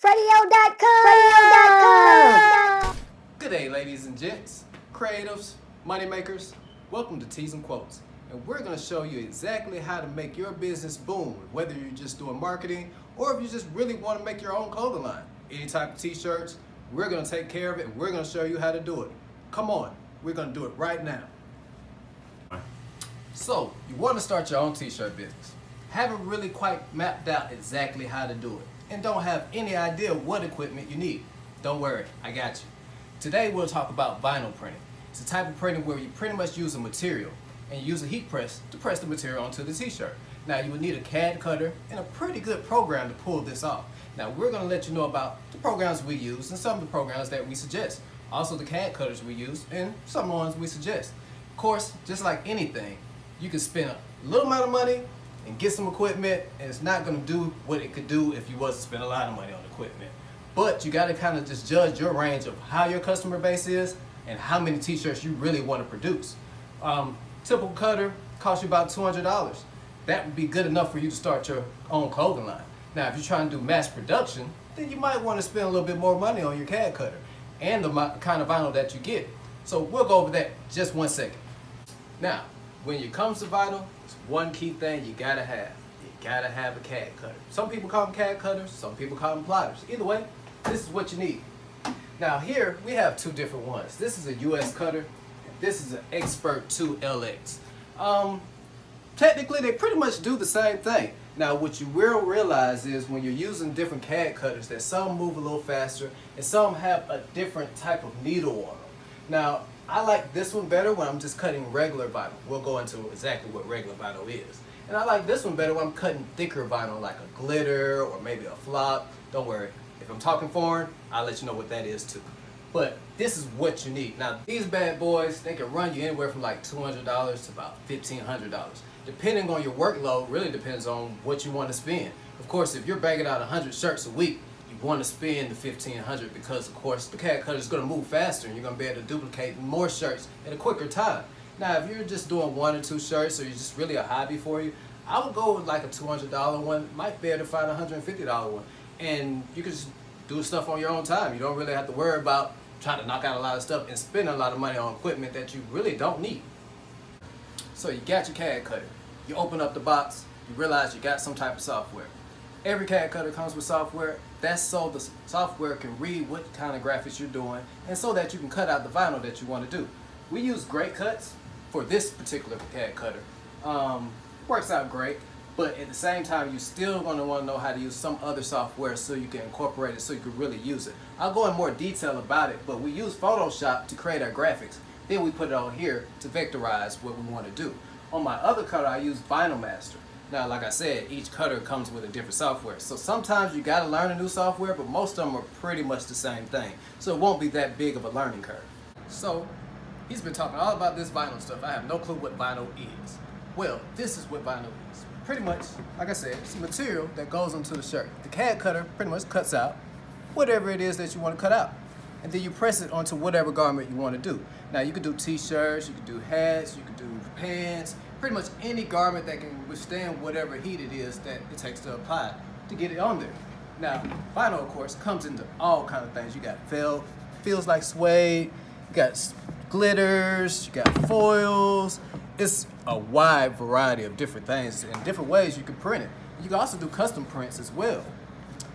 Fredio.com. Good day, ladies and gents, creatives, moneymakers. Welcome to Teas and Quotes. And we're going to show you exactly how to make your business boom, whether you're just doing marketing or if you just really want to make your own clothing line. Any type of t-shirts, we're going to take care of it and we're going to show you how to do it. Come on, we're going to do it right now. So, you want to start your own t-shirt business. Haven't really quite mapped out exactly how to do it and don't have any idea what equipment you need. Don't worry, I got you. Today we'll talk about vinyl printing. It's a type of printing where you pretty much use a material and you use a heat press to press the material onto the t-shirt. Now you would need a CAD cutter and a pretty good program to pull this off. Now we're going to let you know about the programs we use and some of the programs that we suggest. Also the CAD cutters we use and some ones we suggest. Of course, just like anything, you can spend a little amount of money and get some equipment and it's not going to do what it could do if you was to spend a lot of money on equipment. But you got to kind of just judge your range of how your customer base is and how many t-shirts you really want to produce. Typical cutter costs you about $200. That would be good enough for you to start your own clothing line. Now if you're trying to do mass production, then you might want to spend a little bit more money on your CAD cutter and the kind of vinyl that you get. So we'll go over that just one second. Now, when it comes to vinyl, it's one key thing you gotta have. You gotta have a CAD cutter. Some people call them CAD cutters, some people call them plotters. Either way, this is what you need. Now here, we have two different ones. This is a US cutter, and this is an Expert 2 LX. Technically, they pretty much do the same thing. Now what you will realize is when you're using different CAD cutters that some move a little faster and some have a different type of needle on them. Now, I like this one better when I'm just cutting regular vinyl. We'll go into exactly what regular vinyl is. And I like this one better when I'm cutting thicker vinyl like a glitter or maybe a flop. Don't worry, if I'm talking foreign, I'll let you know what that is too. But this is what you need. Now these bad boys, they can run you anywhere from like $200 to about $1,500. Depending on your workload, really depends on what you want to spend. Of course, if you're banging out 100 shirts a week, you want to spend the $1,500 because of course the CAD cutter is going to move faster and you're going to be able to duplicate more shirts in a quicker time. Now if you're just doing 1 or 2 shirts or you're just really a hobby for you, I would go with like a $200 one, might be able to find a $150 one, and you can just do stuff on your own time. You don't really have to worry about trying to knock out a lot of stuff and spend a lot of money on equipment that you really don't need. So you got your CAD cutter, you open up the box, you realize you got some type of software. Every CAD cutter comes with software. That's so the software can read what kind of graphics you're doing and so that you can cut out the vinyl that you want to do. We use Great Cuts for this particular CAD cutter. Works out great, but at the same time you're still going to want to know how to use some other software so you can incorporate it so you can really use it. I'll go in more detail about it, but we use Photoshop to create our graphics. Then we put it on here to vectorize what we want to do. On my other cutter I use Vinyl Master. Now, like I said, each cutter comes with a different software. So sometimes you gotta learn a new software, but most of them are pretty much the same thing. So it won't be that big of a learning curve. So, he's been talking all about this vinyl stuff. I have no clue what vinyl is. Well, this is what vinyl is. Pretty much, like I said, it's a material that goes onto the shirt. The CAD cutter pretty much cuts out whatever it is that you want to cut out. And then you press it onto whatever garment you want to do. Now you can do t-shirts, you can do hats, you can do pants, pretty much any garment that can withstand whatever heat it is that it takes to apply to get it on there. Now, vinyl, of course, comes into all kinds of things. You got felt, feels like suede, you got glitters, you got foils. It's a wide variety of different things and different ways you can print it. You can also do custom prints as well.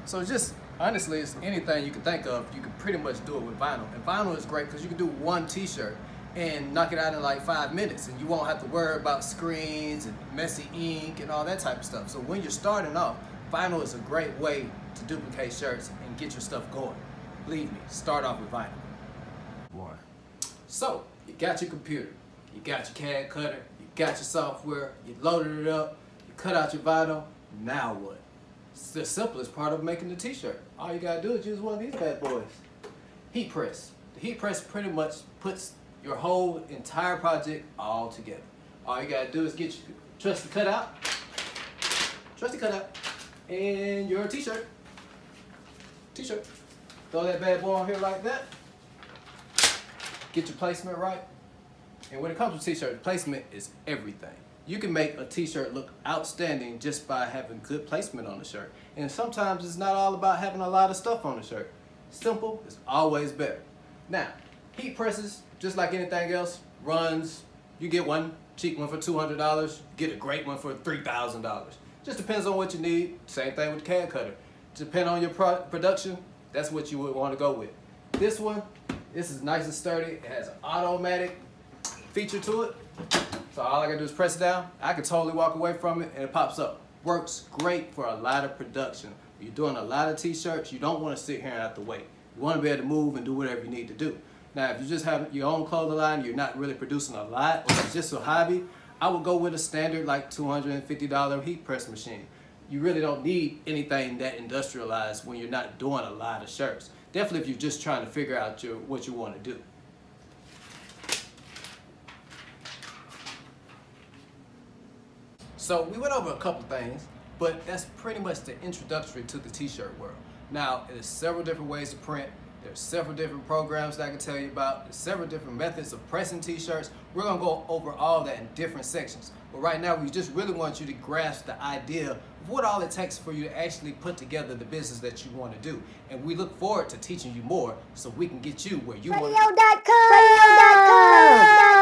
So just honestly, it's anything you can think of, you can pretty much do it with vinyl. And vinyl is great because you can do one t-shirt and knock it out in like 5 minutes and you won't have to worry about screens and messy ink and all that type of stuff. So when you're starting off, vinyl is a great way to duplicate shirts and get your stuff going. Believe me, start off with vinyl. Boy. So, you got your computer, you got your CAD cutter, you got your software, you loaded it up, you cut out your vinyl, now what? It's the simplest part of making the t-shirt. All you gotta do is use one of these bad boys. Heat press. The heat press pretty much puts your whole entire project all together. All you gotta do is get your trusty cutout, and your t-shirt. Throw that bad boy on here like that. Get your placement right. And when it comes to t-shirt, placement is everything. You can make a t-shirt look outstanding just by having good placement on the shirt. And sometimes it's not all about having a lot of stuff on the shirt. Simple is always better. Now, heat presses, just like anything else, runs. You get one cheap one for $200, get a great one for $3,000. Just depends on what you need. Same thing with the CAD cutter. Depending on your production, that's what you would want to go with. This one, this is nice and sturdy. It has an automatic feature to it. So all I gotta do is press it down. I can totally walk away from it and it pops up. Works great for a lot of production. When you're doing a lot of t-shirts, you don't want to sit here and have to wait. You want to be able to move and do whatever you need to do. Now, if you just have your own clothing line, you're not really producing a lot, or it's just a hobby, I would go with a standard like $250 heat press machine. You really don't need anything that industrialized when you're not doing a lot of shirts. Definitely if you're just trying to figure out what you want to do. So we went over a couple things, but that's pretty much the introductory to the t-shirt world. Now, there's several different ways to print. There's several different programs that I can tell you about. There's several different methods of pressing t-shirts. We're gonna go over all that in different sections. But right now, we just really want you to grasp the idea of what all it takes for you to actually put together the business that you want to do. And we look forward to teaching you more so we can get you where you want to be. Radio.com.